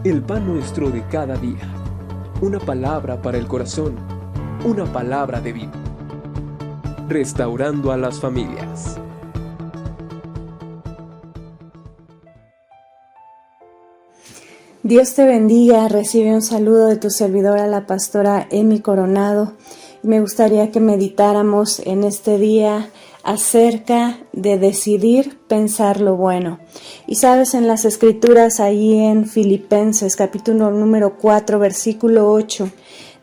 El pan nuestro de cada día. Una palabra para el corazón. Una palabra de vida. Restaurando a las familias. Dios te bendiga. Recibe un saludo de tu servidora, la pastora Emi Coronado. Me gustaría que meditáramos en este día acerca de decidir pensar lo bueno. Y sabes, en las escrituras, ahí en Filipenses, capítulo número 4, versículo 8,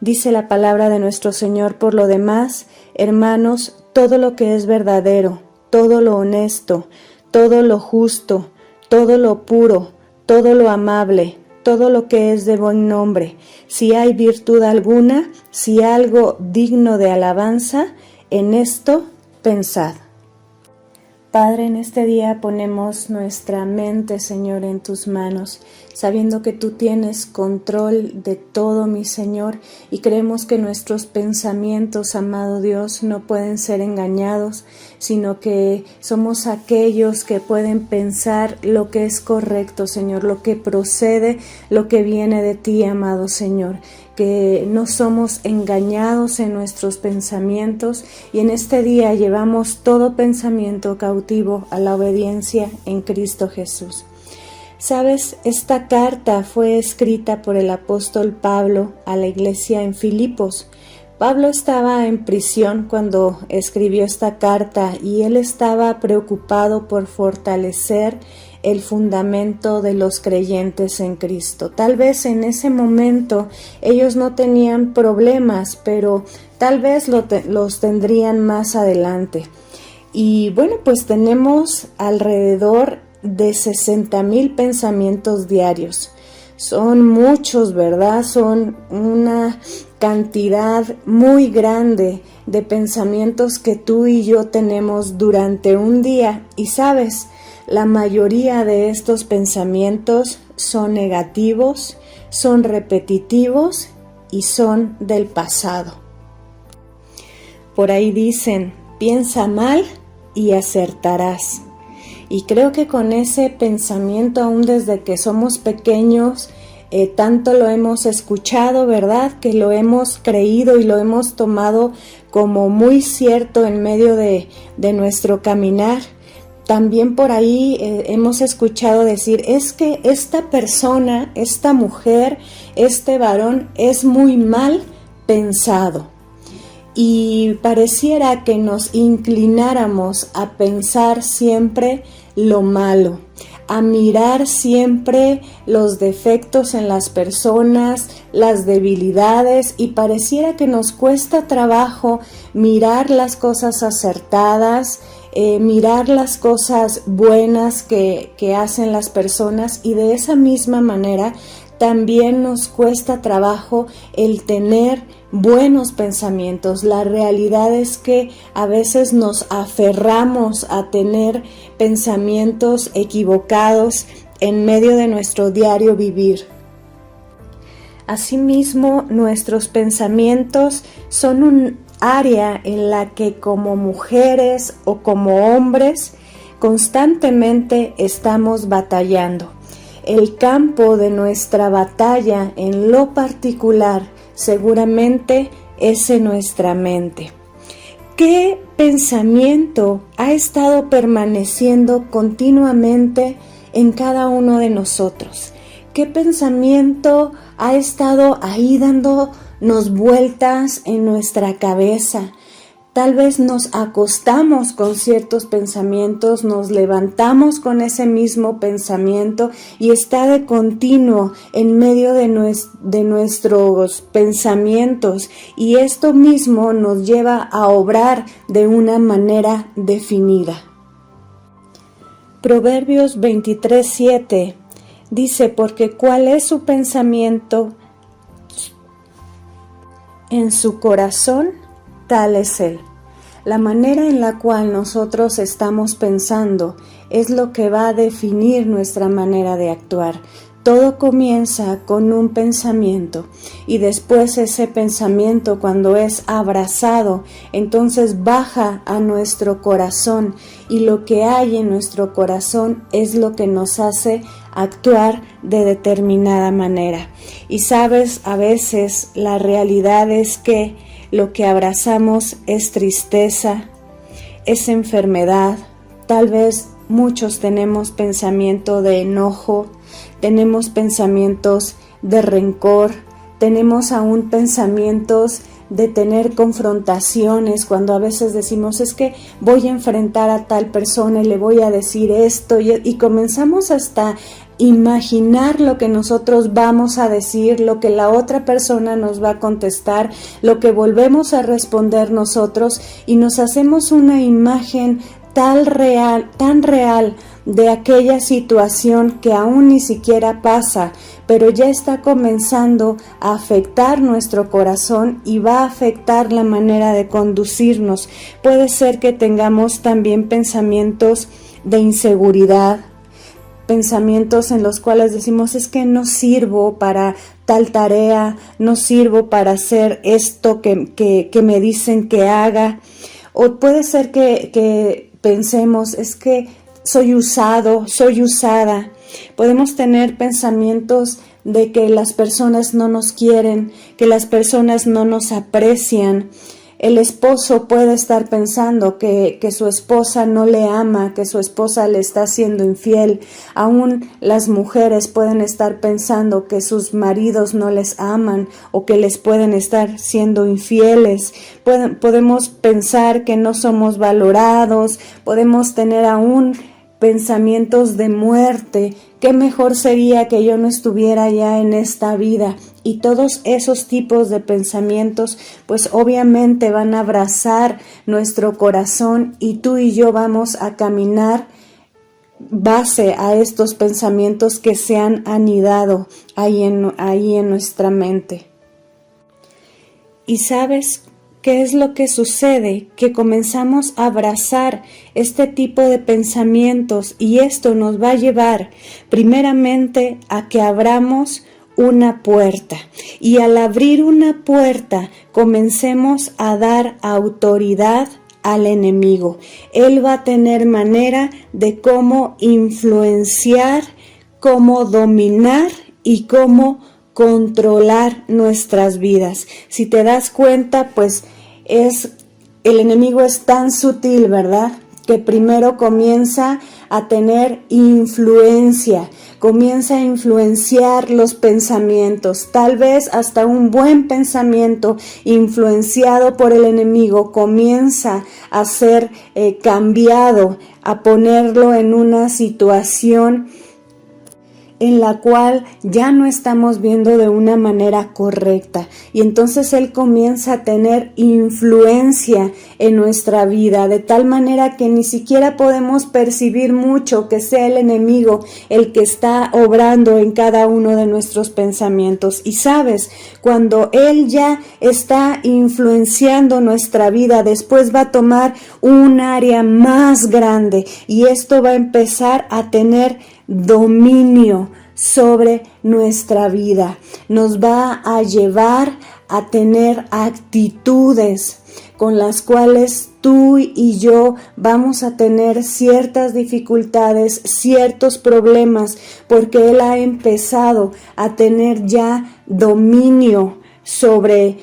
dice la palabra de nuestro Señor: por lo demás, hermanos, todo lo que es verdadero, todo lo honesto, todo lo justo, todo lo puro, todo lo amable, todo lo que es de buen nombre, si hay virtud alguna, si algo digno de alabanza, en esto pensad. Padre, en este día ponemos nuestra mente, Señor, en tus manos, sabiendo que tú tienes control de todo, mi Señor, y creemos que nuestros pensamientos, amado Dios, no pueden ser engañados, sino que somos aquellos que pueden pensar lo que es correcto, Señor, lo que procede, lo que viene de ti, amado Señor, que no somos engañados en nuestros pensamientos, y en este día llevamos todo pensamiento cautivo a la obediencia en Cristo Jesús. Sabes, esta carta fue escrita por el apóstol Pablo a la iglesia en Filipos. Pablo estaba en prisión cuando escribió esta carta y él estaba preocupado por fortalecer el fundamento de los creyentes en Cristo. Tal vez en ese momento ellos no tenían problemas, pero tal vez los tendrían más adelante. Y bueno, pues tenemos alrededor de 60,000 pensamientos diarios. Son muchos, ¿verdad? Son una cantidad muy grande de pensamientos que tú y yo tenemos durante un día. Y sabes, la mayoría de estos pensamientos son negativos, son repetitivos y son del pasado. Por ahí dicen: piensa mal y acertarás. Y creo que con ese pensamiento, aún desde que somos pequeños, tanto lo hemos escuchado, ¿verdad? Que lo hemos creído y lo hemos tomado como muy cierto en medio de nuestro caminar. También por ahí hemos escuchado decir: es que esta persona, esta mujer, este varón es muy mal pensado. Y pareciera que nos inclináramos a pensar siempre lo malo, a mirar siempre los defectos en las personas, las debilidades, y pareciera que nos cuesta trabajo mirar las cosas acertadas, mirar las cosas buenas que hacen las personas, y de esa misma manera también nos cuesta trabajo el tener buenos pensamientos. La realidad es que a veces nos aferramos a tener pensamientos equivocados en medio de nuestro diario vivir. Asimismo, nuestros pensamientos son un área en la que como mujeres o como hombres constantemente estamos batallando. El campo de nuestra batalla en lo particular seguramente es en nuestra mente. ¿Qué pensamiento ha estado permaneciendo continuamente en cada uno de nosotros? ¿Qué pensamiento ha estado ahí dándonos vueltas en nuestra cabeza? Tal vez nos acostamos con ciertos pensamientos, nos levantamos con ese mismo pensamiento y está de continuo en medio de nuestros pensamientos, y esto mismo nos lleva a obrar de una manera definida. Proverbios 23:7 dice: porque cuál es su pensamiento en su corazón, tal es él. La manera en la cual nosotros estamos pensando es lo que va a definir nuestra manera de actuar. Todo comienza con un pensamiento y después ese pensamiento, cuando es abrazado, entonces baja a nuestro corazón, y lo que hay en nuestro corazón es lo que nos hace actuar de determinada manera. Y sabes, a veces la realidad es que lo que abrazamos es tristeza, es enfermedad. Tal vez muchos tenemos pensamiento de enojo, tenemos pensamientos de rencor, tenemos aún pensamientos de tener confrontaciones, cuando a veces decimos, es que voy a enfrentar a tal persona y le voy a decir esto, y comenzamos hasta imaginar lo que nosotros vamos a decir, lo que la otra persona nos va a contestar, lo que volvemos a responder nosotros, y nos hacemos una imagen tan real de aquella situación que aún ni siquiera pasa, pero ya está comenzando a afectar nuestro corazón y va a afectar la manera de conducirnos. Puede ser que tengamos también pensamientos de inseguridad, pensamientos en los cuales decimos, es que no sirvo para tal tarea, no sirvo para hacer esto que me dicen que haga. O puede ser que pensemos, es que soy usado, soy usada. Podemos tener pensamientos de que las personas no nos quieren, que las personas no nos aprecian. El esposo puede estar pensando que su esposa no le ama, que su esposa le está siendo infiel. Aún las mujeres pueden estar pensando que sus maridos no les aman o que les pueden estar siendo infieles. Podemos pensar que no somos valorados, podemos tener aún pensamientos de muerte. Qué mejor sería que yo no estuviera ya en esta vida. Y todos esos tipos de pensamientos pues obviamente van a abrazar nuestro corazón, y tú y yo vamos a caminar base a estos pensamientos que se han anidado ahí en nuestra mente. Y ¿sabes qué es lo que sucede? Que comenzamos a abrazar este tipo de pensamientos, y esto nos va a llevar primeramente a que abramos una puerta, y al abrir una puerta comencemos a dar autoridad al enemigo. Él va a tener manera de cómo influenciar, cómo dominar y cómo controlar nuestras vidas. Si te das cuenta, pues el enemigo es tan sutil, ¿verdad? Que primero comienza a tener influencia, comienza a influenciar los pensamientos. Tal vez hasta un buen pensamiento influenciado por el enemigo comienza a ser cambiado, a ponerlo en una situación en la cual ya no estamos viendo de una manera correcta, y entonces él comienza a tener influencia en nuestra vida, de tal manera que ni siquiera podemos percibir mucho que sea el enemigo el que está obrando en cada uno de nuestros pensamientos. Y sabes, cuando él ya está influenciando nuestra vida, después va a tomar un área más grande, y esto va a empezar a tener dominio sobre nuestra vida. Nos va a llevar a tener actitudes con las cuales tú y yo vamos a tener ciertas dificultades, ciertos problemas, porque él ha empezado a tener ya dominio sobre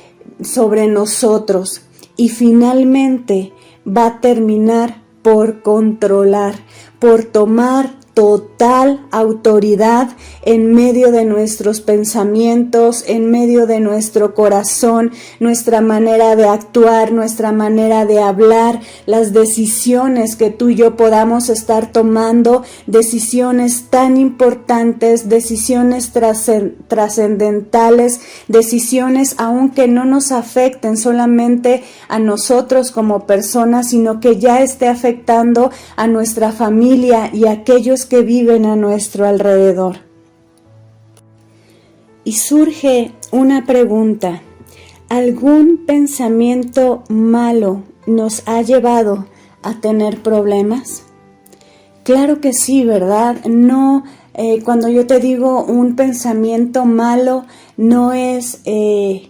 nosotros, y finalmente va a terminar por controlar, por tomar total autoridad en medio de nuestros pensamientos, en medio de nuestro corazón, nuestra manera de actuar, nuestra manera de hablar, las decisiones que tú y yo podamos estar tomando, decisiones tan importantes, decisiones trascendentales, decisiones aunque no nos afecten solamente a nosotros como personas, sino que ya esté afectando a nuestra familia y a aquellos que viven a nuestro alrededor. Y surge una pregunta: ¿algún pensamiento malo nos ha llevado a tener problemas? Claro que sí, ¿verdad? No Cuando yo te digo un pensamiento malo, no es que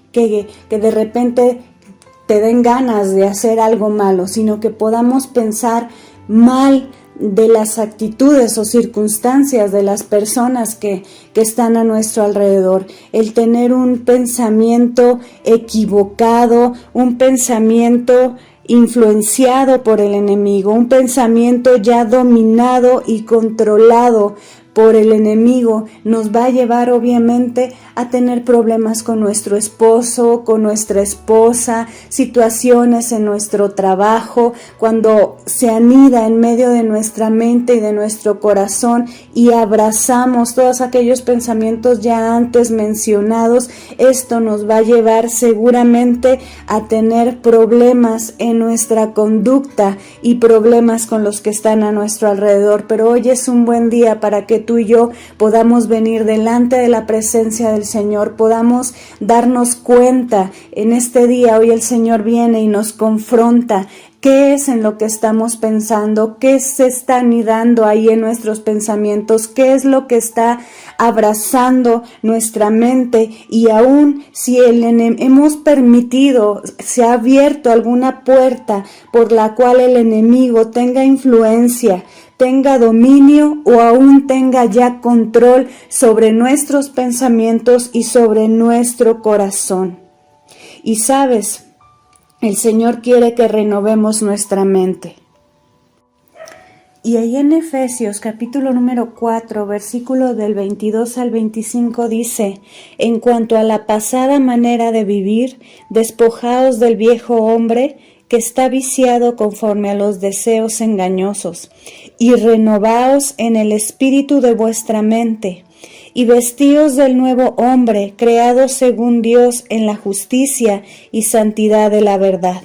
de repente te den ganas de hacer algo malo, sino que podamos pensar mal de las actitudes o circunstancias de las personas que están a nuestro alrededor. El tener un pensamiento equivocado, un pensamiento influenciado por el enemigo, un pensamiento ya dominado y controlado por el enemigo, nos va a llevar obviamente a tener problemas con nuestro esposo, con nuestra esposa, situaciones en nuestro trabajo, cuando se anida en medio de nuestra mente y de nuestro corazón y abrazamos todos aquellos pensamientos ya antes mencionados. Esto nos va a llevar seguramente a tener problemas en nuestra conducta y problemas con los que están a nuestro alrededor. Pero hoy es un buen día para que tú y yo podamos venir delante de la presencia del Señor, podamos darnos cuenta en este día. Hoy el Señor viene y nos confronta. ¿Qué es en lo que estamos pensando? ¿Qué se está anidando ahí en nuestros pensamientos? ¿Qué es lo que está abrazando nuestra mente? Y aún si hemos permitido, se ha abierto alguna puerta por la cual el enemigo tenga influencia, tenga dominio o aún tenga ya control sobre nuestros pensamientos y sobre nuestro corazón. Y sabes, el Señor quiere que renovemos nuestra mente. Y ahí en Efesios capítulo número 4, versículo del 22 al 25 dice: en cuanto a la pasada manera de vivir, despojaos del viejo hombre que está viciado conforme a los deseos engañosos, y renovaos en el espíritu de vuestra mente, y vestíos del nuevo hombre, creado según Dios en la justicia y santidad de la verdad.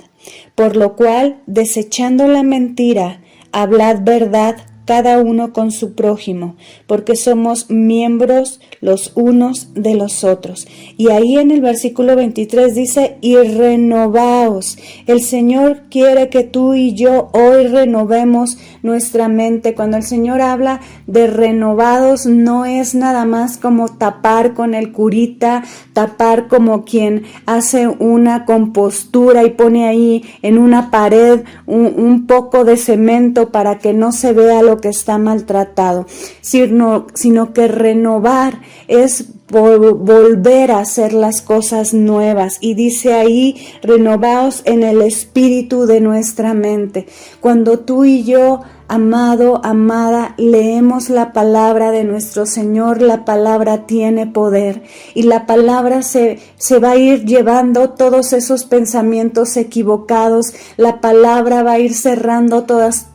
Por lo cual, desechando la mentira, hablad verdad cada uno con su prójimo, porque somos miembros los unos de los otros. Y ahí en el versículo 23 dice: y renovaos. El Señor quiere que tú y yo hoy renovemos nuestra mente. Cuando el Señor habla de renovados, no es nada más como tapar con el curita, tapar como quien hace una compostura y pone ahí en una pared un poco de cemento para que no se vea lo que está maltratado, sino que renovar es volver a hacer las cosas nuevas. Y dice ahí: renovaos en el espíritu de nuestra mente. Cuando tú y yo, amado, amada, leemos la palabra de nuestro Señor, la palabra tiene poder y la palabra se va a ir llevando todos esos pensamientos equivocados. La palabra va a ir cerrando todas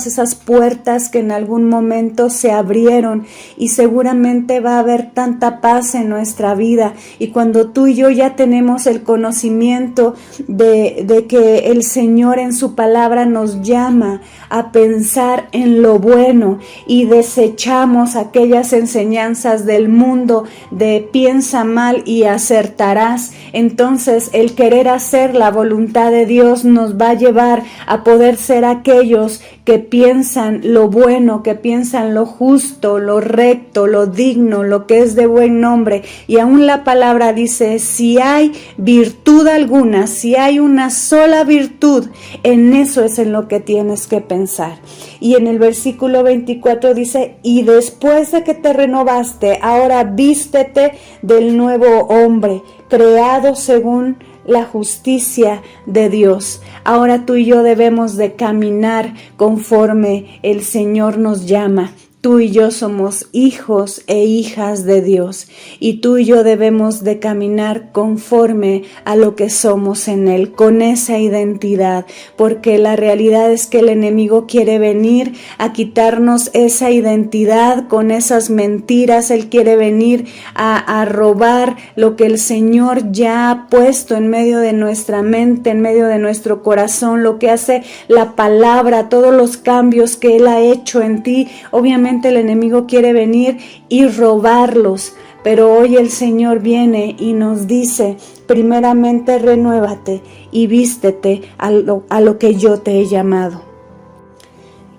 esas puertas que en algún momento se abrieron, y seguramente va a haber tanta paz en nuestra vida. Y cuando tú y yo ya tenemos el conocimiento de que el Señor en su palabra nos llama a pensar en lo bueno y desechamos aquellas enseñanzas del mundo de piensa mal y acertarás, entonces el querer hacer la voluntad de Dios nos va a llevar a poder ser aquellos que piensan lo bueno, que piensan lo justo, lo recto, lo digno, lo que es de buen nombre. Y aún la palabra dice: si hay virtud alguna, si hay una sola virtud, en eso es en lo que tienes que pensar. Y en el versículo 24 dice: y después de que te renovaste, ahora vístete del nuevo hombre, creado según la justicia de Dios. Ahora tú y yo debemos de caminar conforme el Señor nos llama. Tú y yo somos hijos e hijas de Dios, y tú y yo debemos de caminar conforme a lo que somos en Él, con esa identidad, porque la realidad es que el enemigo quiere venir a quitarnos esa identidad con esas mentiras. Él quiere venir a robar lo que el Señor ya ha puesto en medio de nuestra mente, en medio de nuestro corazón, lo que hace la palabra, todos los cambios que Él ha hecho en ti. Obviamente el enemigo quiere venir y robarlos, pero hoy el Señor viene y nos dice: primeramente renuévate y vístete a lo que yo te he llamado.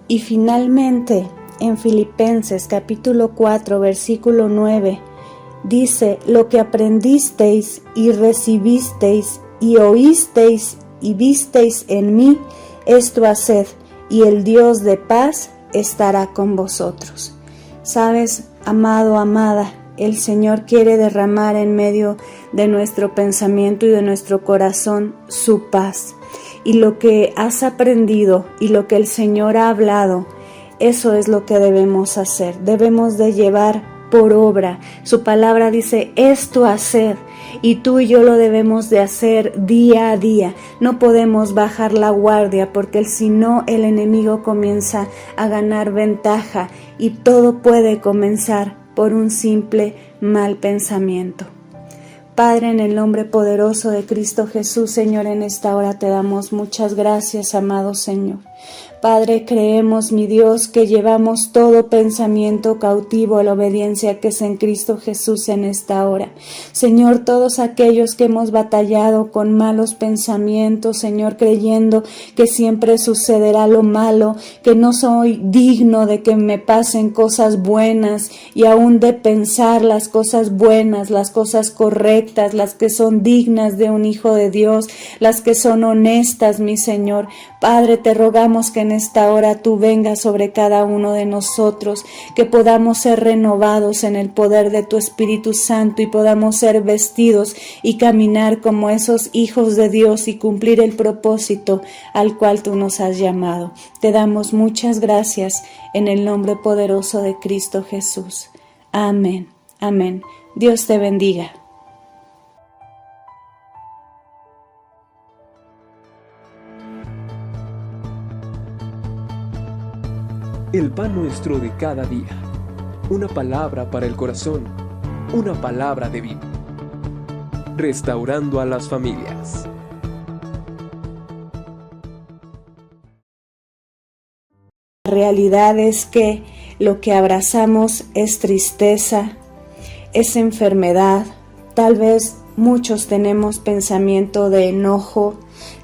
Y finalmente en Filipenses capítulo 4, versículo 9. Dice: lo que aprendisteis y recibisteis y oísteis y visteis en mí, esto haced, y el Dios de paz estará con vosotros. Sabes, amado, amada, el Señor quiere derramar en medio de nuestro pensamiento y de nuestro corazón su paz. Y lo que has aprendido y lo que el Señor ha hablado, eso es lo que debemos hacer. Debemos de llevar por obra. Su palabra dice: esto hacer, y tú y yo lo debemos de hacer día a día. No podemos bajar la guardia, porque si no, el enemigo comienza a ganar ventaja y todo puede comenzar por un simple mal pensamiento. Padre, en el nombre poderoso de Cristo Jesús, Señor, en esta hora te damos muchas gracias, amado Señor. Padre, creemos, mi Dios, que llevamos todo pensamiento cautivo a la obediencia que es en Cristo Jesús en esta hora. Señor, todos aquellos que hemos batallado con malos pensamientos, Señor, creyendo que siempre sucederá lo malo, que no soy digno de que me pasen cosas buenas, y aún de pensar las cosas buenas, las cosas correctas, las que son dignas de un hijo de Dios, las que son honestas, mi Señor. Padre, te rogamos que en esta hora tú vengas sobre cada uno de nosotros, que podamos ser renovados en el poder de tu Espíritu Santo y podamos ser vestidos y caminar como esos hijos de Dios y cumplir el propósito al cual tú nos has llamado. Te damos muchas gracias en el nombre poderoso de Cristo Jesús. Amén. Amén. Dios te bendiga. El pan nuestro de cada día. Una palabra para el corazón. Una palabra de vida. Restaurando a las familias. La realidad es que lo que abrazamos es tristeza, es enfermedad. Tal vez muchos tenemos pensamiento de enojo,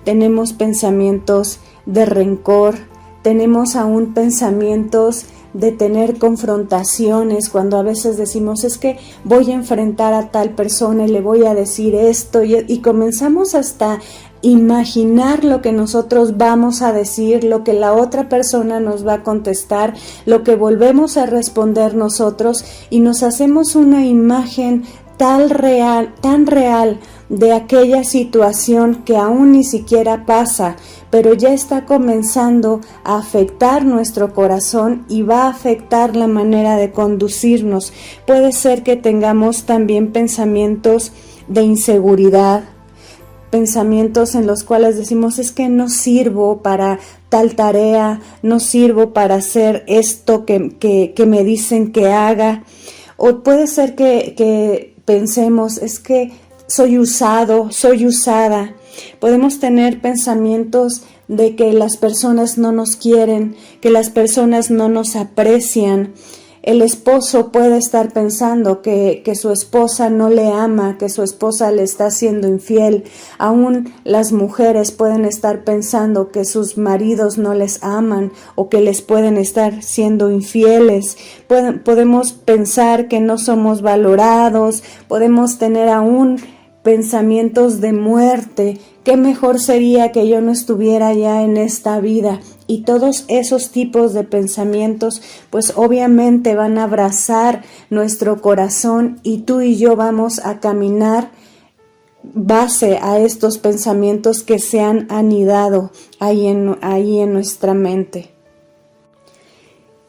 tenemos pensamientos de rencor, tenemos aún pensamientos de tener confrontaciones, cuando a veces decimos: es que voy a enfrentar a tal persona y le voy a decir esto, y comenzamos hasta imaginar lo que nosotros vamos a decir, lo que la otra persona nos va a contestar, lo que volvemos a responder nosotros, y nos hacemos una imagen tan real de aquella situación que aún ni siquiera pasa, pero ya está comenzando a afectar nuestro corazón y va a afectar la manera de conducirnos. Puede ser que tengamos también pensamientos de inseguridad, pensamientos en los cuales decimos: es que no sirvo para tal tarea, no sirvo para hacer esto que me dicen que haga. O puede ser que pensemos: es que soy usado, soy usada. Podemos tener pensamientos de que las personas no nos quieren, que las personas no nos aprecian. El esposo puede estar pensando que su esposa no le ama, que su esposa le está siendo infiel. Aún las mujeres pueden estar pensando que sus maridos no les aman o que les pueden estar siendo infieles. Podemos pensar que no somos valorados, podemos tener aún pensamientos de muerte. Qué mejor sería que yo no estuviera ya en esta vida. Y todos esos tipos de pensamientos, pues obviamente van a abrazar nuestro corazón, y tú y yo vamos a caminar base a estos pensamientos que se han anidado ahí en nuestra mente.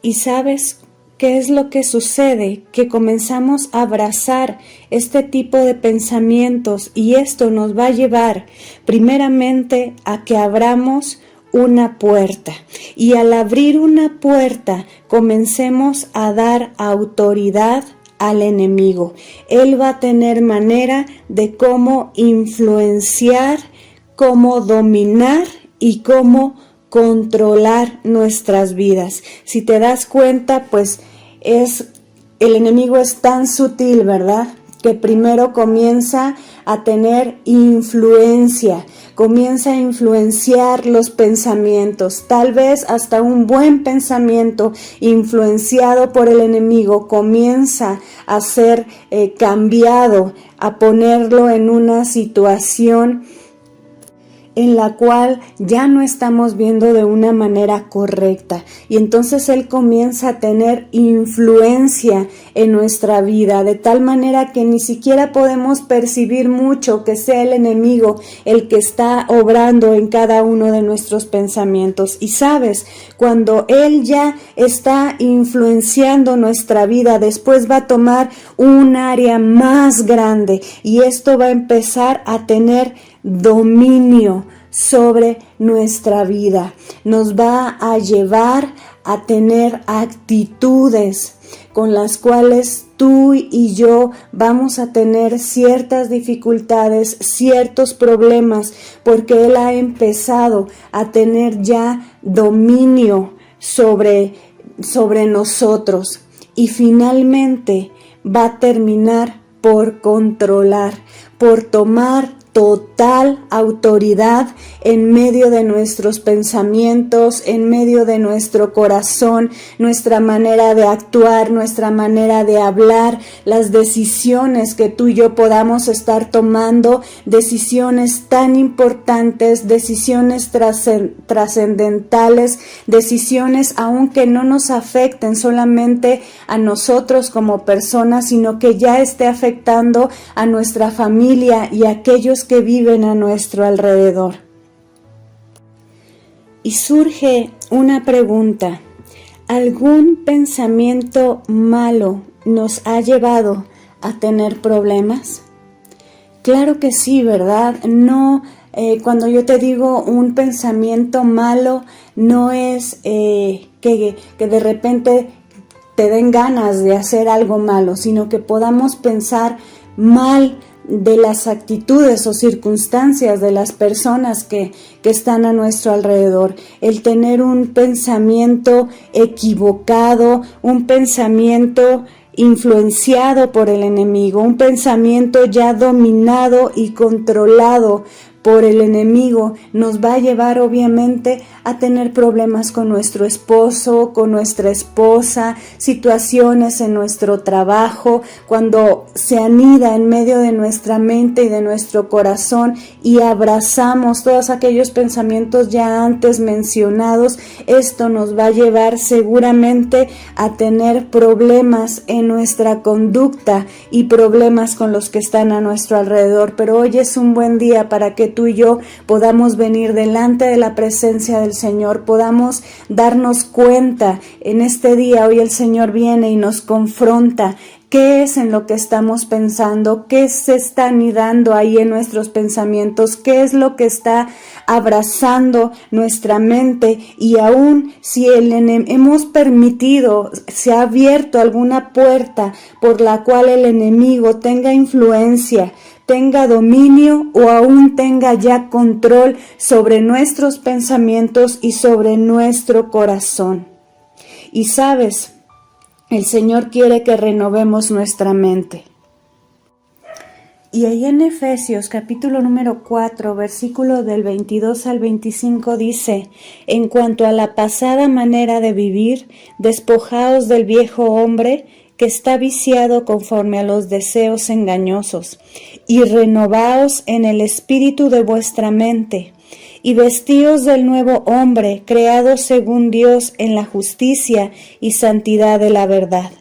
¿Y sabes qué es lo que sucede? Que comenzamos a abrazar este tipo de pensamientos, y esto nos va a llevar primeramente a que abramos una puerta, y al abrir una puerta comencemos a dar autoridad al enemigo. Él va a tener manera de cómo influenciar, cómo dominar y cómo controlar nuestras vidas. Si te das cuenta, pues el enemigo es tan sutil, ¿verdad? Que primero comienza a tener influencia, comienza a influenciar los pensamientos. Tal vez hasta un buen pensamiento influenciado por el enemigo comienza a ser cambiado, a ponerlo en una situación en la cual ya no estamos viendo de una manera correcta, y entonces él comienza a tener influencia en nuestra vida, de tal manera que ni siquiera podemos percibir mucho que sea el enemigo el que está obrando en cada uno de nuestros pensamientos. Y sabes, cuando él ya está influenciando nuestra vida, después va a tomar un área más grande, y esto va a empezar a tener dominio sobre nuestra vida. Nos va a llevar a tener actitudes con las cuales tú y yo vamos a tener ciertas dificultades, ciertos problemas, porque él ha empezado a tener ya dominio sobre nosotros, y finalmente va a terminar por controlar, por tomar total autoridad en medio de nuestros pensamientos, en medio de nuestro corazón, nuestra manera de actuar, nuestra manera de hablar, las decisiones que tú y yo podamos estar tomando, decisiones tan importantes, decisiones trascendentales, decisiones aunque no nos afecten solamente a nosotros como personas, sino que ya esté afectando a nuestra familia y a aquellos que viven a nuestro alrededor. Y surge una pregunta: ¿algún pensamiento malo nos ha llevado a tener problemas? Claro que sí, ¿verdad? No, cuando yo te digo un pensamiento malo, no es que de repente te den ganas de hacer algo malo, sino que podamos pensar mal de las actitudes o circunstancias de las personas que están a nuestro alrededor. El tener un pensamiento equivocado, un pensamiento influenciado por el enemigo, un pensamiento ya dominado y controlado por el enemigo, nos va a llevar obviamente a tener problemas con nuestro esposo, con nuestra esposa, situaciones en nuestro trabajo, cuando se anida en medio de nuestra mente y de nuestro corazón y abrazamos todos aquellos pensamientos ya antes mencionados. Esto nos va a llevar seguramente a tener problemas en nuestra conducta y problemas con los que están a nuestro alrededor. Pero hoy es un buen día para que tú y yo podamos venir delante de la presencia del Señor, podamos darnos cuenta en este día. Hoy el Señor viene y nos confronta. ¿Qué es en lo que estamos pensando? ¿Qué se está anidando ahí en nuestros pensamientos? ¿Qué es lo que está abrazando nuestra mente? Y aún si hemos permitido, se ha abierto alguna puerta por la cual el enemigo tenga influencia, tenga dominio o aún tenga ya control sobre nuestros pensamientos y sobre nuestro corazón. Y sabes, el Señor quiere que renovemos nuestra mente. Y ahí en Efesios capítulo número 4, versículo del 22 al 25 dice: en cuanto a la pasada manera de vivir, despojaos del viejo hombre que está viciado conforme a los deseos engañosos, y renovaos en el espíritu de vuestra mente, y vestíos del nuevo hombre, creado según Dios en la justicia y santidad de la verdad.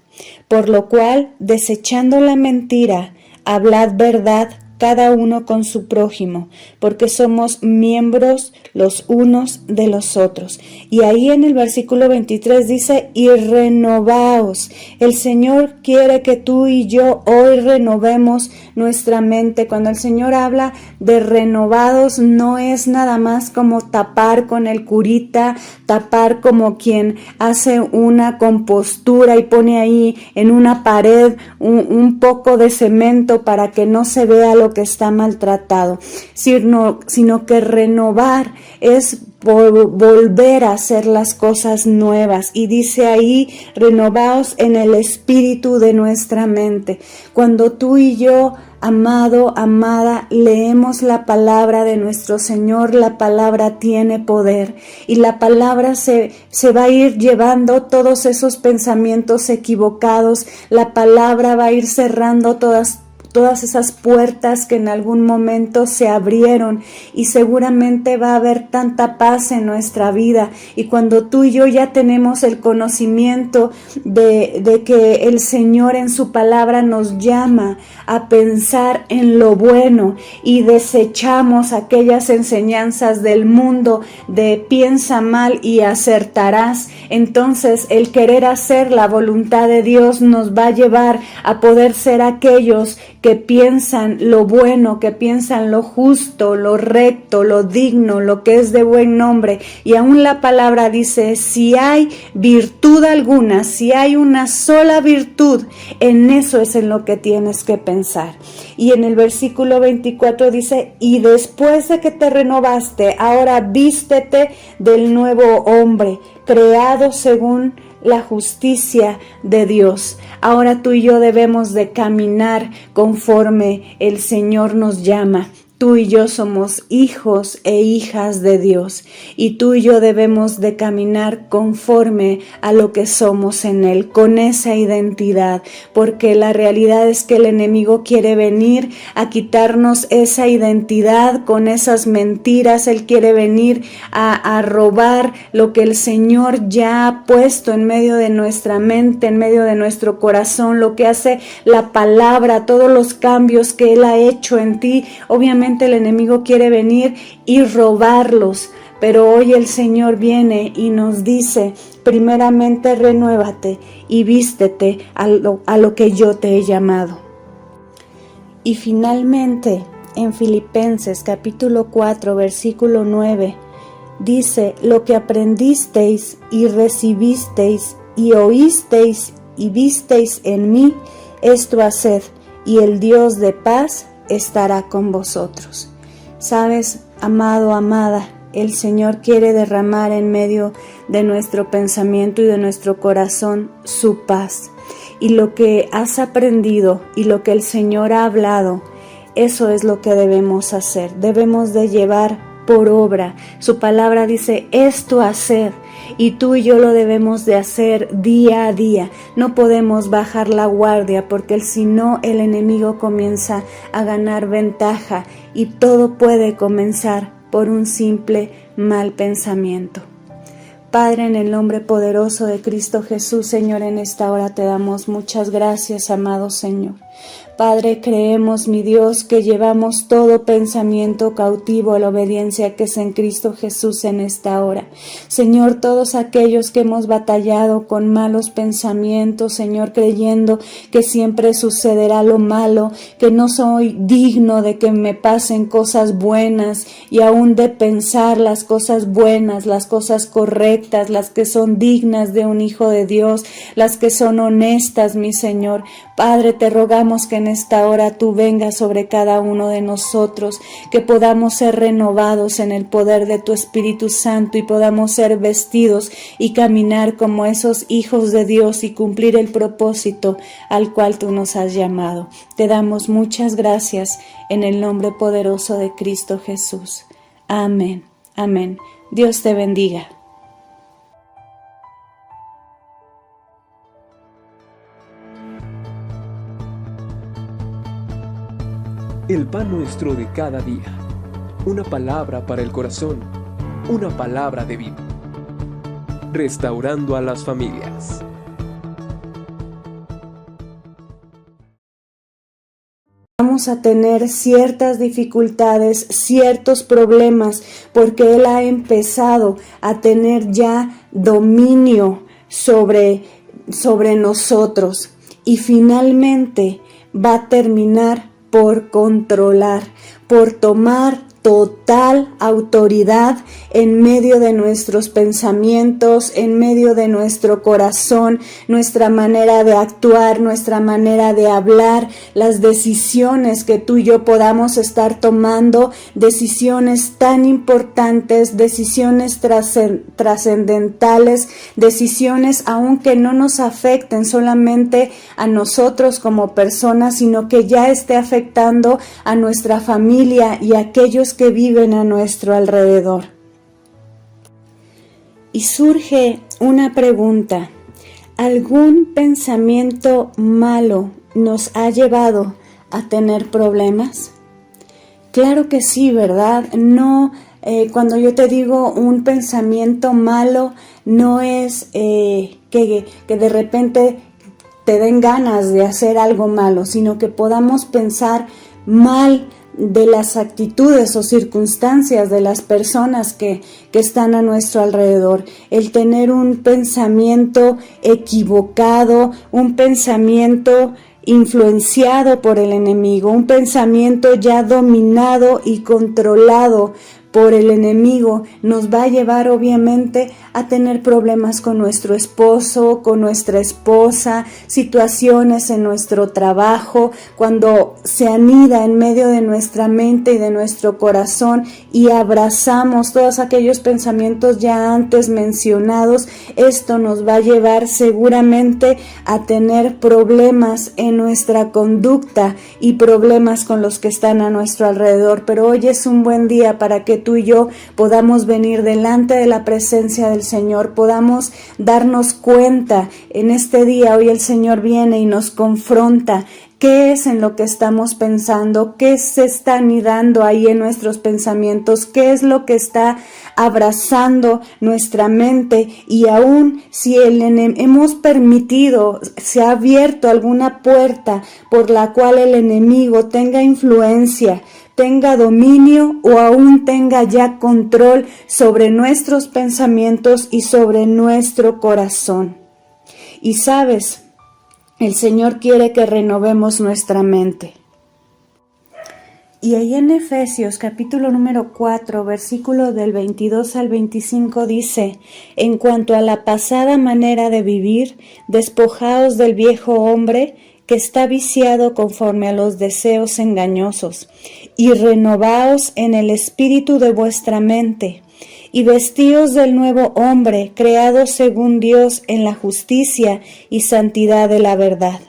Por lo cual, desechando la mentira, hablad verdad cada uno con su prójimo, porque somos miembros los unos de los otros. Y ahí en el versículo 23 dice: y renovaos. El Señor quiere que tú y yo hoy renovemos nuestra mente. Cuando el Señor habla de renovados, no es nada más como tapar con el curita, tapar como quien hace una compostura y pone ahí en una pared un poco de cemento para que no se vea lo que está maltratado, sino que renovar es volver a hacer las cosas nuevas. Y dice ahí: renovaos en el espíritu de nuestra mente. Cuando tú y yo Amado, amada, leemos la palabra de nuestro Señor, la palabra tiene poder y la palabra se va a ir llevando todos esos pensamientos equivocados, la palabra va a ir cerrando todas esas puertas que en algún momento se abrieron y seguramente va a haber tanta paz en nuestra vida. Y cuando tú y yo ya tenemos el conocimiento de que el Señor en su palabra nos llama a pensar en lo bueno y desechamos aquellas enseñanzas del mundo de piensa mal y acertarás, entonces el querer hacer la voluntad de Dios nos va a llevar a poder ser aquellos que piensan lo bueno, que piensan lo justo, lo recto, lo digno, lo que es de buen nombre. Y aún la palabra dice, si hay virtud alguna, si hay una sola virtud, en eso es en lo que tienes que pensar. Y en el versículo 24 dice, y después de que te renovaste, ahora vístete del nuevo hombre, creado según la justicia de Dios. Ahora tú y yo debemos de caminar conforme el Señor nos llama. Tú y yo somos hijos e hijas de Dios y tú y yo debemos de caminar conforme a lo que somos en Él, con esa identidad, porque la realidad es que el enemigo quiere venir a quitarnos esa identidad con esas mentiras. Él quiere venir a robar lo que el Señor ya ha puesto en medio de nuestra mente, en medio de nuestro corazón, lo que hace la palabra, todos los cambios que Él ha hecho en ti. Obviamente el enemigo quiere venir y robarlos, pero hoy el Señor viene y nos dice, primeramente renuévate y vístete a lo que yo te he llamado. Y finalmente en Filipenses capítulo 4 versículo 9 dice, lo que aprendisteis y recibisteis y oísteis y visteis en mí, esto haced, y el Dios de paz estará con vosotros. Sabes, amado, amada, el Señor quiere derramar en medio de nuestro pensamiento y de nuestro corazón su paz. Y lo que has aprendido y lo que el Señor ha hablado, eso es lo que debemos hacer. Debemos de llevar por obra. Su palabra dice, esto hacer. Y tú y yo lo debemos de hacer día a día. No podemos bajar la guardia porque si no el enemigo comienza a ganar ventaja y todo puede comenzar por un simple mal pensamiento. Padre, en el nombre poderoso de Cristo Jesús, Señor, en esta hora te damos muchas gracias, amado Señor. Padre, creemos, mi Dios, que llevamos todo pensamiento cautivo a la obediencia que es en Cristo Jesús en esta hora. Señor, todos aquellos que hemos batallado con malos pensamientos, Señor, creyendo que siempre sucederá lo malo, que no soy digno de que me pasen cosas buenas y aún de pensar las cosas buenas, las cosas correctas, las que son dignas de un hijo de Dios, las que son honestas, mi Señor. Padre, te rogamos que en esta hora tú vengas sobre cada uno de nosotros, que podamos ser renovados en el poder de tu Espíritu Santo y podamos ser vestidos y caminar como esos hijos de Dios y cumplir el propósito al cual tú nos has llamado. Te damos muchas gracias en el nombre poderoso de Cristo Jesús. Amén. Amén. Dios te bendiga. El pan nuestro de cada día. Una palabra para el corazón. Una palabra de vida. Restaurando a las familias. Vamos a tener ciertas dificultades, ciertos problemas, porque Él ha empezado a tener ya dominio sobre nosotros y finalmente va a terminar por controlar, por tomar total autoridad en medio de nuestros pensamientos, en medio de nuestro corazón, nuestra manera de actuar, nuestra manera de hablar, las decisiones que tú y yo podamos estar tomando, decisiones tan importantes, decisiones trascendentales, decisiones aunque no nos afecten solamente a nosotros como personas, sino que ya esté afectando a nuestra familia y a aquellos que viven a nuestro alrededor. Y surge una pregunta: ¿algún pensamiento malo nos ha llevado a tener problemas? Claro que sí, ¿verdad? No, cuando yo te digo un pensamiento malo, no es que de repente te den ganas de hacer algo malo, sino que podamos pensar mal de las actitudes o circunstancias de las personas que están a nuestro alrededor. El tener un pensamiento equivocado, un pensamiento influenciado por el enemigo, un pensamiento ya dominado y controlado por el enemigo, nos va a llevar obviamente a tener problemas con nuestro esposo, con nuestra esposa, situaciones en nuestro trabajo, cuando se anida en medio de nuestra mente y de nuestro corazón y abrazamos todos aquellos pensamientos ya antes mencionados. Esto nos va a llevar seguramente a tener problemas en nuestra conducta y problemas con los que están a nuestro alrededor. Pero hoy es un buen día para que tú y yo podamos venir delante de la presencia del Señor, podamos darnos cuenta en este día. Hoy el Señor viene y nos confronta. ¿Qué es en lo que estamos pensando? ¿Qué se está anidando ahí en nuestros pensamientos? ¿Qué es lo que está abrazando nuestra mente? Y aún si hemos permitido, se ha abierto alguna puerta por la cual el enemigo tenga influencia, tenga dominio o aún tenga ya control sobre nuestros pensamientos y sobre nuestro corazón. Y sabes, el Señor quiere que renovemos nuestra mente. Y ahí en Efesios capítulo número 4, versículo del 22 al 25 dice: en cuanto a la pasada manera de vivir, despojaos del viejo hombre que está viciado conforme a los deseos engañosos, y renovaos en el espíritu de vuestra mente, y vestíos del nuevo hombre, creado según Dios en la justicia y santidad de la verdad.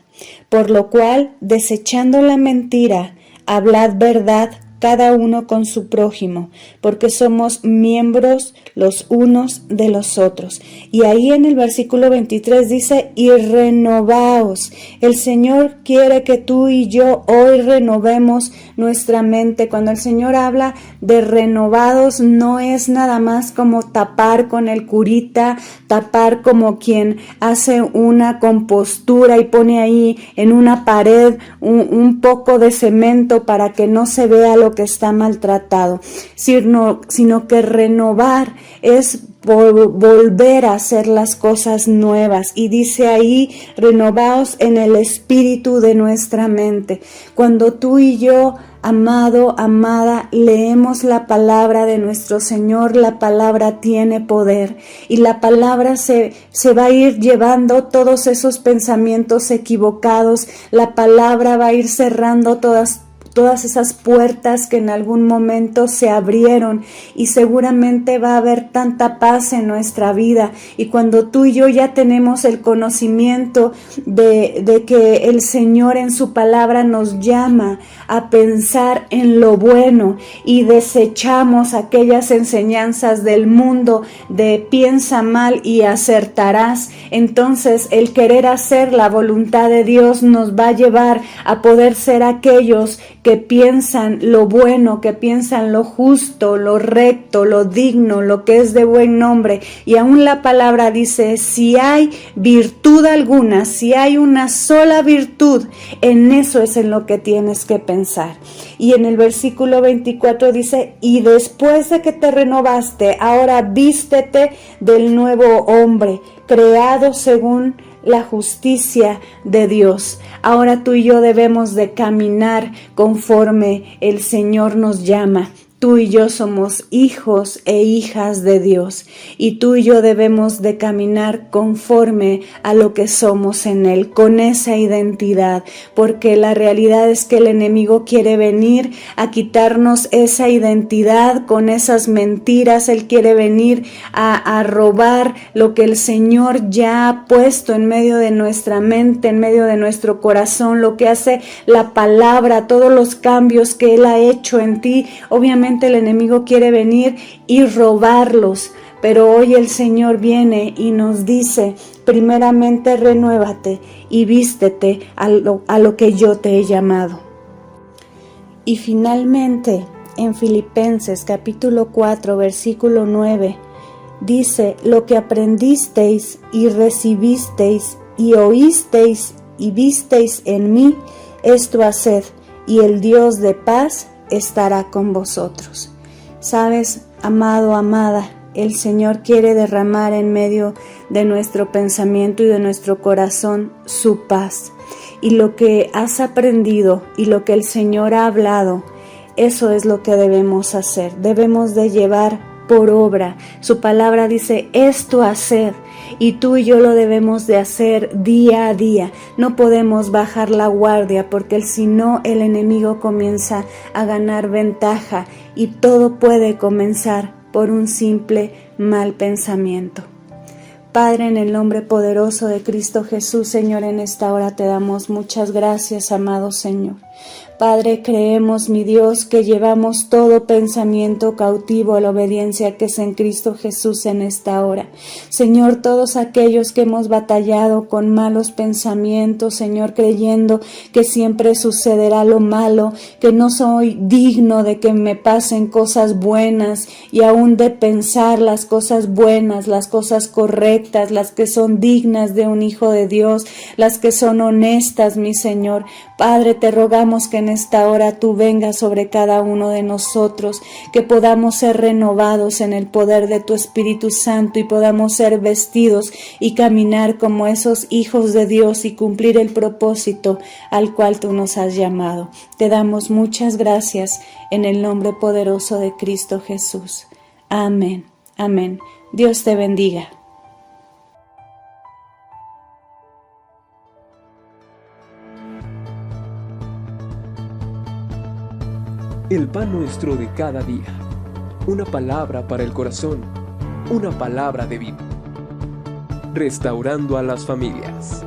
Por lo cual, desechando la mentira, hablad verdad cada uno con su prójimo, porque somos miembros los unos de los otros. Y ahí en el versículo 23 dice: y renovaos. El Señor quiere que tú y yo hoy renovemos nuestra mente. Cuando el Señor habla de renovados, no es nada más como tapar con el curita, tapar como quien hace una compostura y pone ahí en una pared un poco de cemento para que no se vea lo que está maltratado, sino que renovar es volver a hacer las cosas nuevas. Y dice ahí: renovaos en el espíritu de nuestra mente. Cuando tú y yo, amado, amada, leemos la palabra de nuestro Señor, la palabra tiene poder y la palabra se va a ir llevando todos esos pensamientos equivocados. La palabra va a ir cerrando todas esas puertas que en algún momento se abrieron, y seguramente va a haber tanta paz en nuestra vida. Y cuando tú y yo ya tenemos el conocimiento de que el Señor en su palabra nos llama a pensar en lo bueno y desechamos aquellas enseñanzas del mundo de piensa mal y acertarás, entonces el querer hacer la voluntad de Dios nos va a llevar a poder ser aquellos que piensan lo bueno, que piensan lo justo, lo recto, lo digno, lo que es de buen nombre. Y aún la palabra dice: si hay virtud alguna, si hay una sola virtud, en eso es en lo que tienes que pensar. Y en el versículo 24 dice: y después de que te renovaste, ahora vístete del nuevo hombre, creado según la justicia de Dios. Ahora tú y yo debemos de caminar conforme el Señor nos llama. Tú y yo somos hijos e hijas de Dios, y tú y yo debemos de caminar conforme a lo que somos en Él, con esa identidad, porque la realidad es que el enemigo quiere venir a quitarnos esa identidad con esas mentiras. Él quiere venir a robar lo que el Señor ya ha puesto en medio de nuestra mente, en medio de nuestro corazón, lo que hace la palabra, todos los cambios que Él ha hecho en ti. Obviamente el enemigo quiere venir y robarlos, pero hoy el Señor viene y nos dice: primeramente renuévate y vístete a lo que yo te he llamado. Y finalmente en Filipenses capítulo 4 versículo 9 dice: lo que aprendisteis y recibisteis y oísteis y visteis en mí, esto haced, y el Dios de paz estará con vosotros. Sabes, amado, amada, el Señor quiere derramar en medio de nuestro pensamiento y de nuestro corazón su paz. Y lo que has aprendido y lo que el Señor ha hablado, eso es lo que debemos hacer. Debemos de llevar por obra. Su palabra dice: esto hacer, y tú y yo lo debemos de hacer día a día. No podemos bajar la guardia, porque si no, el enemigo comienza a ganar ventaja, y todo puede comenzar por un simple mal pensamiento. Padre, en el nombre poderoso de Cristo Jesús, Señor, en esta hora te damos muchas gracias, amado Señor. Padre, creemos, mi Dios, que llevamos todo pensamiento cautivo a la obediencia que es en Cristo Jesús en esta hora. Señor, todos aquellos que hemos batallado con malos pensamientos, Señor, creyendo que siempre sucederá lo malo, que no soy digno de que me pasen cosas buenas, y aún de pensar las cosas buenas, las cosas correctas, las que son dignas de un hijo de Dios, las que son honestas, mi Señor. Padre, te rogamos que en esta hora tú vengas sobre cada uno de nosotros, que podamos ser renovados en el poder de tu Espíritu Santo y podamos ser vestidos y caminar como esos hijos de Dios y cumplir el propósito al cual tú nos has llamado. Te damos muchas gracias en el nombre poderoso de Cristo Jesús. Amén. Amén. Dios te bendiga. El pan nuestro de cada día. Una palabra para el corazón. Una palabra de vida. Restaurando a las familias.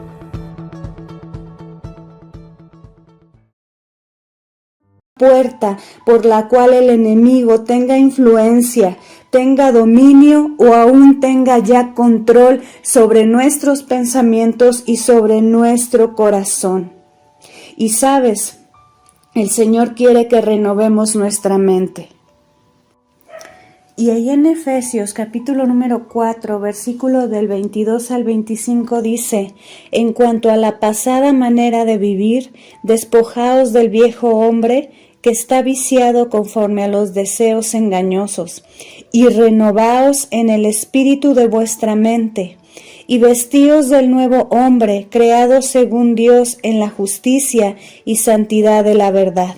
Puerta por la cual el enemigo tenga influencia, tenga dominio o aún tenga ya control sobre nuestros pensamientos y sobre nuestro corazón. Y sabes, el Señor quiere que renovemos nuestra mente. Y ahí en Efesios capítulo número 4, versículo del 22 al 25 dice: en cuanto a la pasada manera de vivir, despojaos del viejo hombre que está viciado conforme a los deseos engañosos, y renovaos en el espíritu de vuestra mente, y vestíos del nuevo hombre, creado según Dios en la justicia y santidad de la verdad.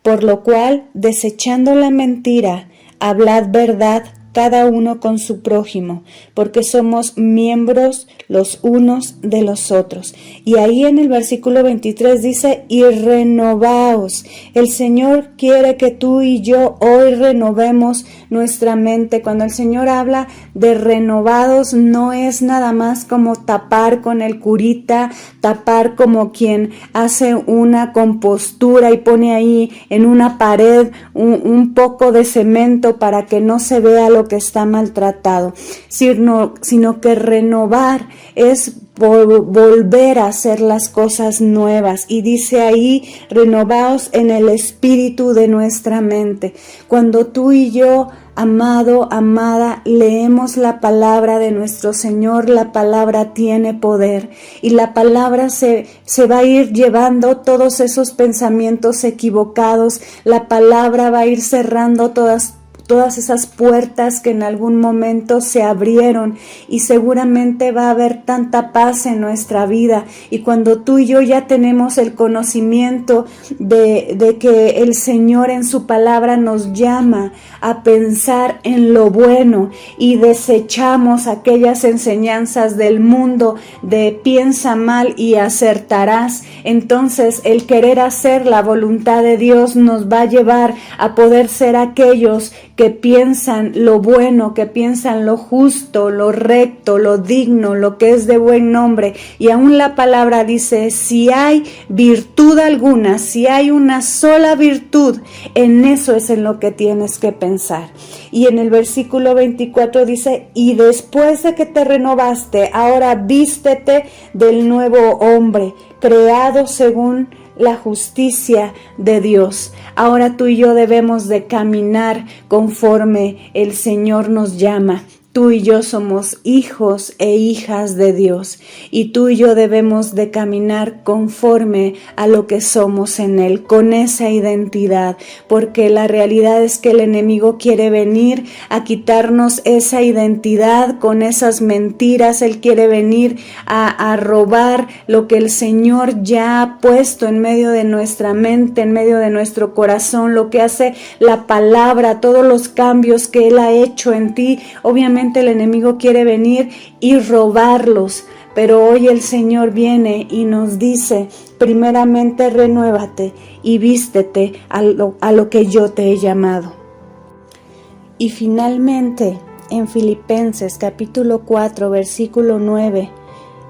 Por lo cual, desechando la mentira, hablad verdad cada uno con su prójimo, porque somos miembros los unos de los otros. Y ahí en el versículo 23 dice: y renovaos. El Señor quiere que tú y yo hoy renovemos nuestra mente. Cuando el Señor habla de renovados, no es nada más como tapar con el curita, tapar como quien hace una compostura y pone ahí en una pared un poco de cemento para que no se vea lo que está maltratado, sino que renovar es volver a hacer las cosas nuevas. Y dice ahí: renovaos en el espíritu de nuestra mente. Cuando tú y yo, amado, amada, leemos la palabra de nuestro Señor, la palabra tiene poder, y la palabra se va a ir llevando todos esos pensamientos equivocados. La palabra va a ir cerrando todas todas esas puertas que en algún momento se abrieron, y seguramente va a haber tanta paz en nuestra vida. Y cuando tú y yo ya tenemos el conocimiento de que el Señor en su palabra nos llama a pensar en lo bueno y desechamos aquellas enseñanzas del mundo de piensa mal y acertarás, entonces el querer hacer la voluntad de Dios nos va a llevar a poder ser aquellos que piensan lo bueno, que piensan lo justo, lo recto, lo digno, lo que es de buen nombre. Y aún la palabra dice, si hay virtud alguna, si hay una sola virtud, en eso es en lo que tienes que pensar. Y en el versículo 24 dice, y después de que te renovaste, ahora vístete del nuevo hombre, creado según la justicia de Dios. Ahora tú y yo debemos de caminar conforme el Señor nos llama. Tú y yo somos hijos e hijas de Dios, y tú y yo debemos de caminar conforme a lo que somos en Él, con esa identidad, porque la realidad es que el enemigo quiere venir a quitarnos esa identidad con esas mentiras. Él quiere venir a robar lo que el Señor ya ha puesto en medio de nuestra mente, en medio de nuestro corazón, lo que hace la palabra, todos los cambios que Él ha hecho en ti. Obviamente el enemigo quiere venir y robarlos, pero hoy el Señor viene y nos dice, primeramente renuévate y vístete a lo que yo te he llamado. Y finalmente en Filipenses capítulo 4 versículo 9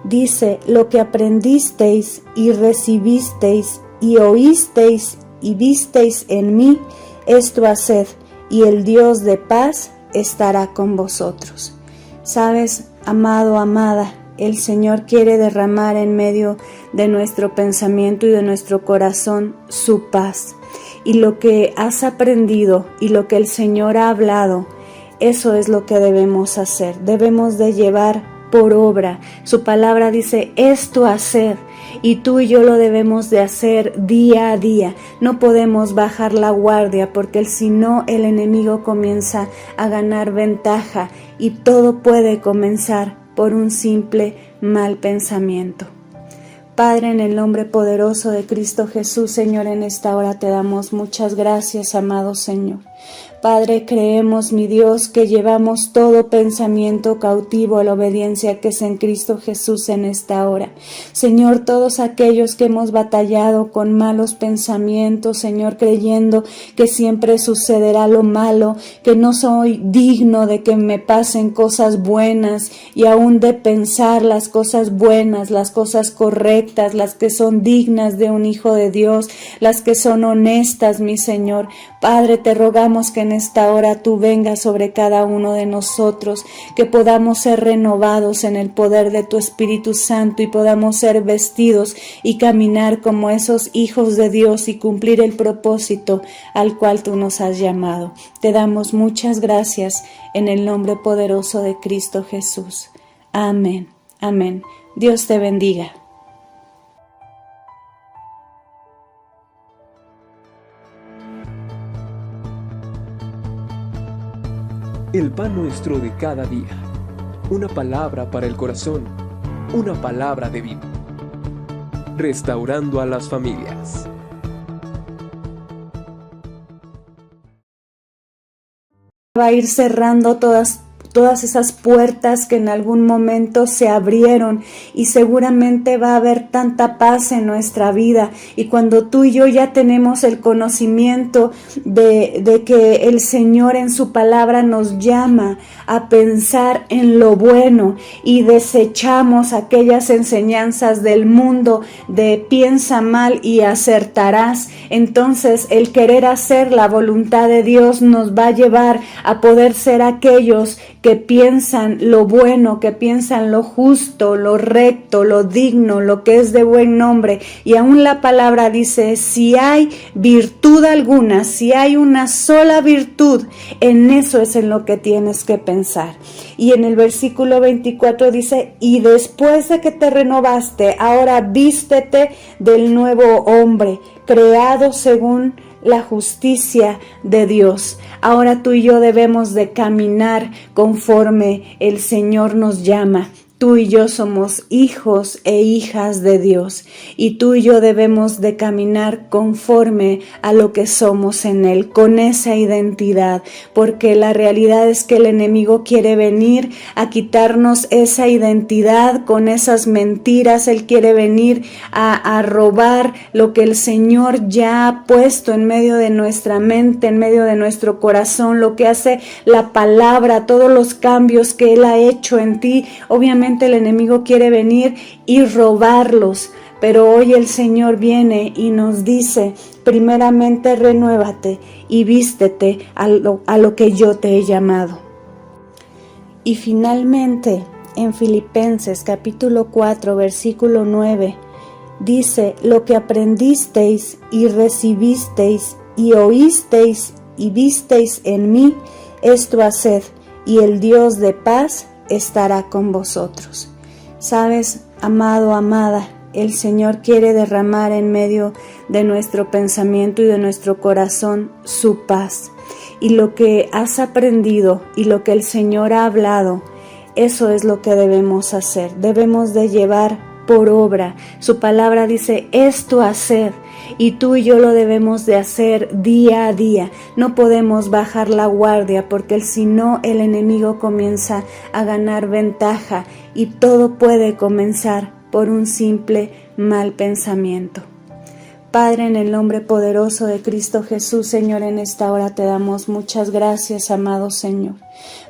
dice, lo que aprendisteis y recibisteis y oísteis y visteis en mí, esto haced, y el Dios de paz estará con vosotros. Sabes, amado, amada, el Señor quiere derramar en medio de nuestro pensamiento y de nuestro corazón su paz. Y lo que has aprendido y lo que el Señor ha hablado, eso es lo que debemos hacer. Debemos de llevar por obra. Su palabra dice, esto hacer. Y tú y yo lo debemos de hacer día a día. No podemos bajar la guardia, porque si no el enemigo comienza a ganar ventaja, y todo puede comenzar por un simple mal pensamiento. Padre, en el nombre poderoso de Cristo Jesús, Señor, en esta hora te damos muchas gracias, amado Señor. Padre, creemos, mi Dios, que llevamos todo pensamiento cautivo a la obediencia que es en Cristo Jesús en esta hora. Señor, todos aquellos que hemos batallado con malos pensamientos, Señor, creyendo que siempre sucederá lo malo, que no soy digno de que me pasen cosas buenas, y aún de pensar las cosas buenas, las cosas correctas, las que son dignas de un hijo de Dios, las que son honestas, mi Señor. Padre, te rogamos que en esta hora tú vengas sobre cada uno de nosotros, que podamos ser renovados en el poder de tu Espíritu Santo y podamos ser vestidos y caminar como esos hijos de Dios y cumplir el propósito al cual tú nos has llamado. Te damos muchas gracias en el nombre poderoso de Cristo Jesús. Amén. Amén. Dios te bendiga. El pan nuestro de cada día. Una palabra para el corazón. Una palabra de vida. Restaurando a las familias. Va a ir cerrando todas esas puertas que en algún momento se abrieron, y seguramente va a haber tanta paz en nuestra vida. Y cuando tú y yo ya tenemos el conocimiento de que el Señor en su palabra nos llama a pensar en lo bueno y desechamos aquellas enseñanzas del mundo de piensa mal y acertarás, entonces el querer hacer la voluntad de Dios nos va a llevar a poder ser aquellos que piensan lo bueno, que piensan lo justo, lo recto, lo digno, lo que es de buen nombre. Y aún la palabra dice, si hay virtud alguna, si hay una sola virtud, en eso es en lo que tienes que pensar. Y en el versículo 24 dice, y después de que te renovaste, ahora vístete del nuevo hombre, creado según la justicia de Dios. Ahora tú y yo debemos de caminar conforme el Señor nos llama. Tú y yo somos hijos e hijas de Dios y tú y yo debemos de caminar conforme a lo que somos en Él, con esa identidad, porque la realidad es que el enemigo quiere venir a quitarnos esa identidad con esas mentiras. Él quiere venir a robar lo que el Señor ya ha puesto en medio de nuestra mente, en medio de nuestro corazón, lo que hace la palabra, todos los cambios que Él ha hecho en ti. Obviamente el enemigo quiere venir y robarlos, pero hoy el Señor viene y nos dice, primeramente renuévate y vístete a lo que yo te he llamado. Y finalmente, en Filipenses capítulo 4, versículo 9, dice, lo que aprendisteis y recibisteis y oísteis y visteis en mí, esto haced, y el Dios de paz estará con vosotros. Sabes, amado, amada, el Señor quiere derramar en medio de nuestro pensamiento y de nuestro corazón su paz. Y lo que has aprendido y lo que el Señor ha hablado, eso es lo que debemos hacer. Debemos de llevar por obra. Su palabra dice, esto haced. Y tú y yo lo debemos de hacer día a día. No podemos bajar la guardia porque si no el enemigo comienza a ganar ventaja y todo puede comenzar por un simple mal pensamiento. Padre, en el nombre poderoso de Cristo Jesús, Señor, en esta hora te damos muchas gracias, amado Señor.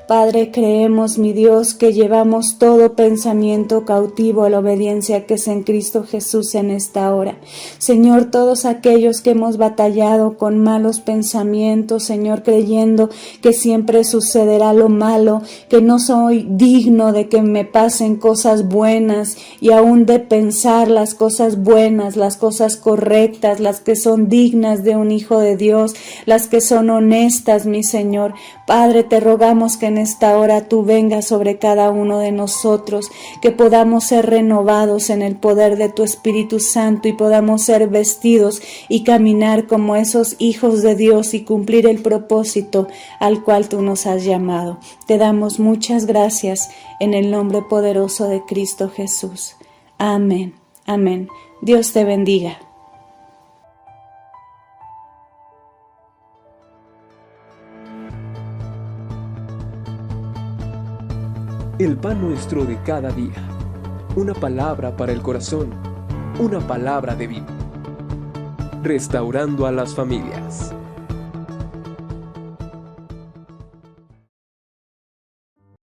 Padre, creemos, mi Dios, que llevamos todo pensamiento cautivo a la obediencia que es en Cristo Jesús en esta hora. Señor, todos aquellos que hemos batallado con malos pensamientos, Señor, creyendo que siempre sucederá lo malo, que no soy digno de que me pasen cosas buenas y aún de pensar las cosas buenas, las cosas correctas, las que son dignas de un hijo de Dios, las que son honestas, mi Señor. Padre, te rogamos que en esta hora tú vengas sobre cada uno de nosotros, que podamos ser renovados en el poder de tu Espíritu Santo y podamos ser vestidos y caminar como esos hijos de Dios y cumplir el propósito al cual tú nos has llamado. Te damos muchas gracias en el nombre poderoso de Cristo Jesús. Amén. Amén. Dios te bendiga. El pan nuestro de cada día. Una palabra para el corazón. Una palabra de vida. Restaurando a las familias.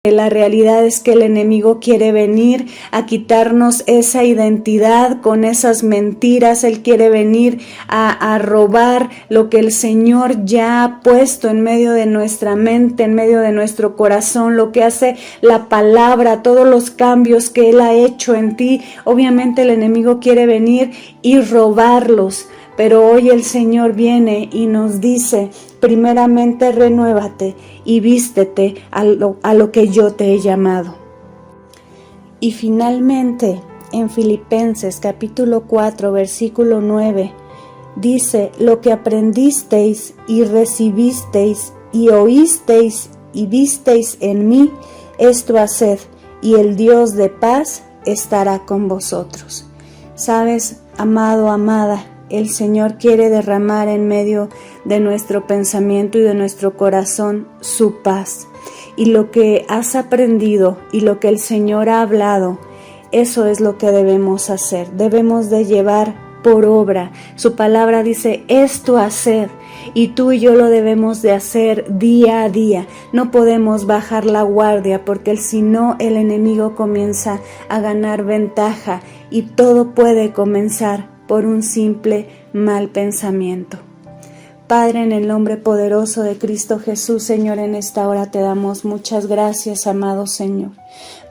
La realidad es que el enemigo quiere venir a quitarnos esa identidad con esas mentiras. Él quiere venir a robar lo que el Señor ya ha puesto en medio de nuestra mente, en medio de nuestro corazón, lo que hace la palabra, todos los cambios que Él ha hecho en ti. Obviamente el enemigo quiere venir y robarlos. Pero hoy el Señor viene y nos dice, primeramente renuévate y vístete a lo que yo te he llamado. Y finalmente, en Filipenses capítulo 4, versículo 9, dice, lo que aprendisteis y recibisteis y oísteis y visteis en mí, esto haced, y el Dios de paz estará con vosotros. Sabes, amado, amada, el Señor quiere derramar en medio de nuestro pensamiento y de nuestro corazón su paz. Y lo que has aprendido y lo que el Señor ha hablado, eso es lo que debemos hacer. Debemos de llevar por obra. Su palabra dice, esto haced. Y tú y yo lo debemos de hacer día a día. No podemos bajar la guardia porque si no el enemigo comienza a ganar ventaja y todo puede comenzar por un simple mal pensamiento. Padre, en el nombre poderoso de Cristo Jesús, Señor, en esta hora te damos muchas gracias, amado Señor.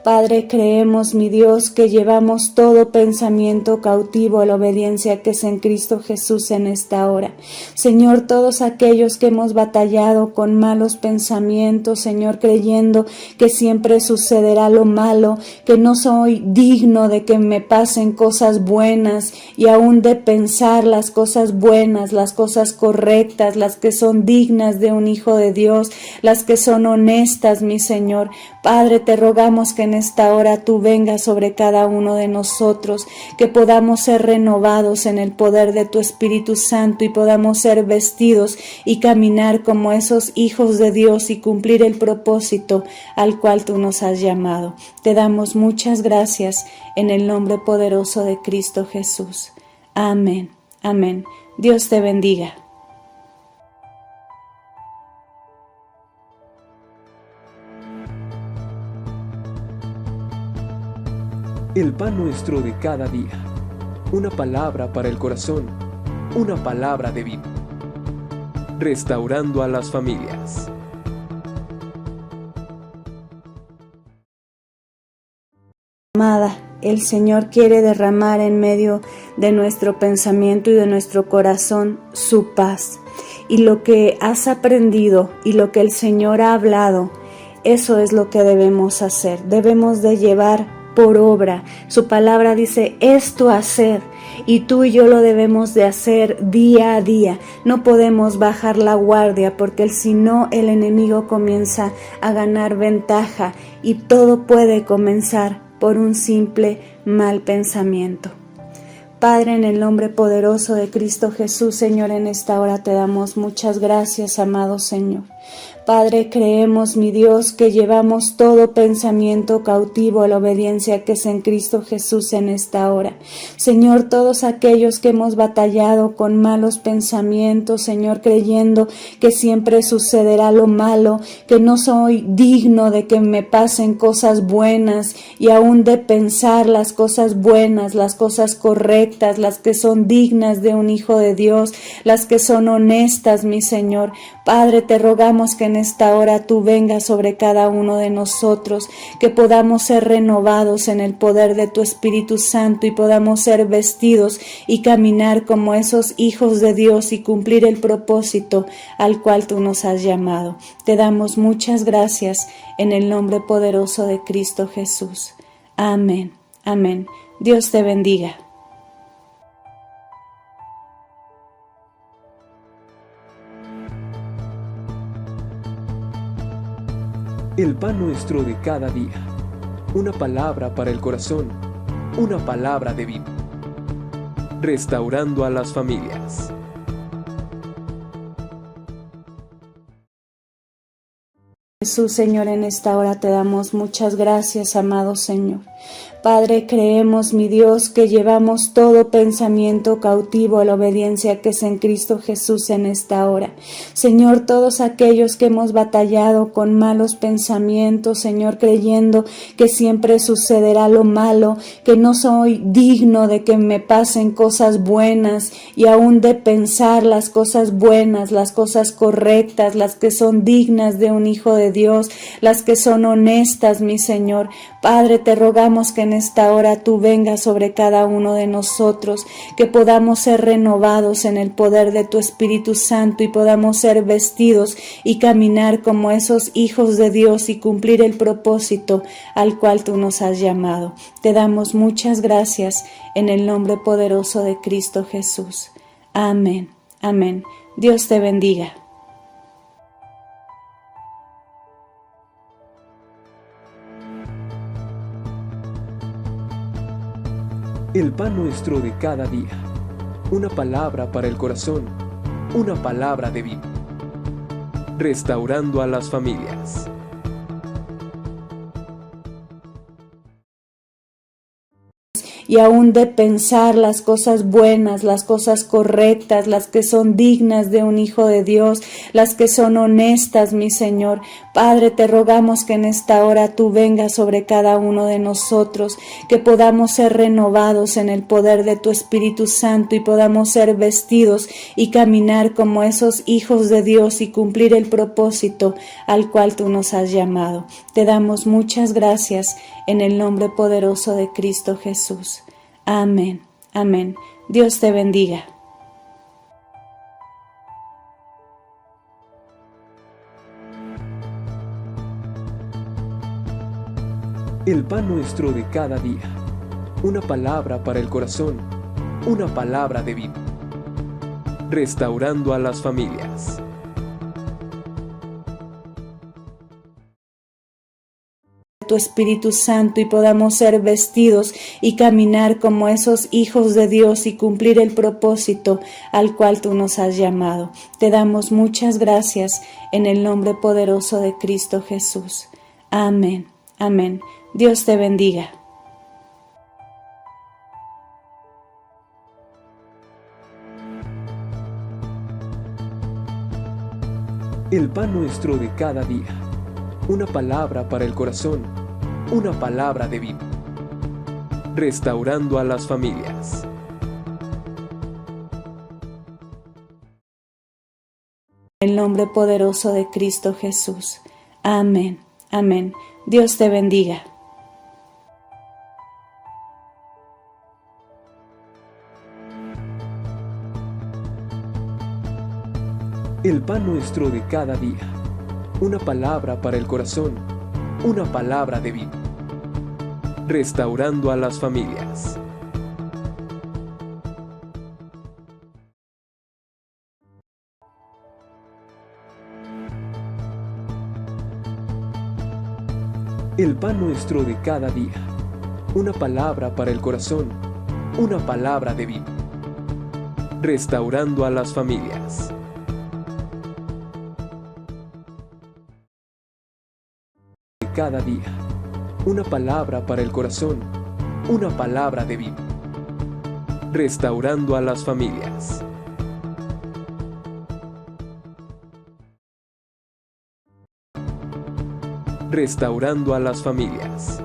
Padre, creemos, mi Dios, que llevamos todo pensamiento cautivo a la obediencia que es en Cristo Jesús en esta hora. Señor, todos aquellos que hemos batallado con malos pensamientos, Señor, creyendo que siempre sucederá lo malo, que no soy digno de que me pasen cosas buenas y aún de pensar las cosas buenas, las cosas correctas, las que son dignas de un hijo de Dios, las que son honestas, mi Señor. Padre, te rogamos que en esta hora tú vengas sobre cada uno de nosotros, que podamos ser renovados en el poder de tu Espíritu Santo y podamos ser vestidos y caminar como esos hijos de Dios y cumplir el propósito al cual tú nos has llamado. Te damos muchas gracias en el nombre poderoso de Cristo Jesús. Amén. Amén. Dios te bendiga. El pan nuestro de cada día. Una palabra para el corazón. Una palabra de vida. Restaurando a las familias. Amada, el Señor quiere derramar en medio de nuestro pensamiento y de nuestro corazón su paz. Y lo que has aprendido y lo que el Señor ha hablado, eso es lo que debemos hacer. Debemos de llevar por obra. Su palabra dice esto hacer, y tú y yo lo debemos de hacer día a día. No podemos bajar la guardia, porque si no el enemigo comienza a ganar ventaja y todo puede comenzar por un simple mal pensamiento. Padre, en el nombre poderoso de Cristo Jesús, Señor, en esta hora te damos muchas gracias, amado Señor. Padre, creemos, mi Dios, que llevamos todo pensamiento cautivo a la obediencia que es en Cristo Jesús en esta hora. Señor, todos aquellos que hemos batallado con malos pensamientos, Señor, creyendo que siempre sucederá lo malo, que no soy digno de que me pasen cosas buenas y aún de pensar las cosas buenas, las cosas correctas, las que son dignas de un hijo de Dios, las que son honestas, mi Señor. Padre, te rogamos que en esta hora tú vengas sobre cada uno de nosotros, que podamos ser renovados en el poder de tu Espíritu Santo y podamos ser vestidos y caminar como esos hijos de Dios y cumplir el propósito al cual tú nos has llamado. Te damos muchas gracias en el nombre poderoso de Cristo Jesús. Amén. Amén. Dios te bendiga. El pan nuestro de cada día. Una palabra para el corazón. Una palabra de vida. Restaurando a las familias. Jesús, Señor, en esta hora te damos muchas gracias, amado Señor. Padre, creemos, mi Dios, que llevamos todo pensamiento cautivo a la obediencia que es en Cristo Jesús en esta hora. Señor, todos aquellos que hemos batallado con malos pensamientos, Señor, creyendo que siempre sucederá lo malo, que no soy digno de que me pasen cosas buenas y aún de pensar las cosas buenas, las cosas correctas, las que son dignas de un hijo de Dios, las que son honestas, mi Señor. Padre, te rogamos que en esta hora tú vengas sobre cada uno de nosotros, que podamos ser renovados en el poder de tu Espíritu Santo y podamos ser vestidos y caminar como esos hijos de Dios y cumplir el propósito al cual tú nos has llamado. Te damos muchas gracias en el nombre poderoso de Cristo Jesús. Amén. Amén. Dios te bendiga. El pan nuestro de cada día. Una palabra para el corazón. Una palabra de vida. Restaurando a las familias. Y aún de pensar las cosas buenas, las cosas correctas, las que son dignas de un hijo de Dios, las que son honestas, mi Señor. Padre, te rogamos que en esta hora tú vengas sobre cada uno de nosotros, que podamos ser renovados en el poder de tu Espíritu Santo y podamos ser vestidos y caminar como esos hijos de Dios y cumplir el propósito al cual tú nos has llamado. Te damos muchas gracias en el nombre poderoso de Cristo Jesús. Amén. Amén. Dios te bendiga. El pan nuestro de cada día. Una palabra para el corazón. Una palabra de vida. Restaurando a las familias. Tu Espíritu Santo y podamos ser vestidos y caminar como esos hijos de Dios y cumplir el propósito al cual tú nos has llamado. Te damos muchas gracias en el nombre poderoso de Cristo Jesús. Amén. Amén. Dios te bendiga. El pan nuestro de cada día. Una palabra para el corazón. Una palabra de vida. Restaurando a las familias. En el nombre poderoso de Cristo Jesús. Amén. Amén. Dios te bendiga. El pan nuestro de cada día. Una palabra para el corazón. Una palabra de vida. Restaurando a las familias. El pan nuestro de cada día. Una palabra para el corazón. Una palabra de vida. Restaurando a las familias. De cada día. Una palabra para el corazón. Una palabra de vida. Restaurando a las familias. Restaurando a las familias.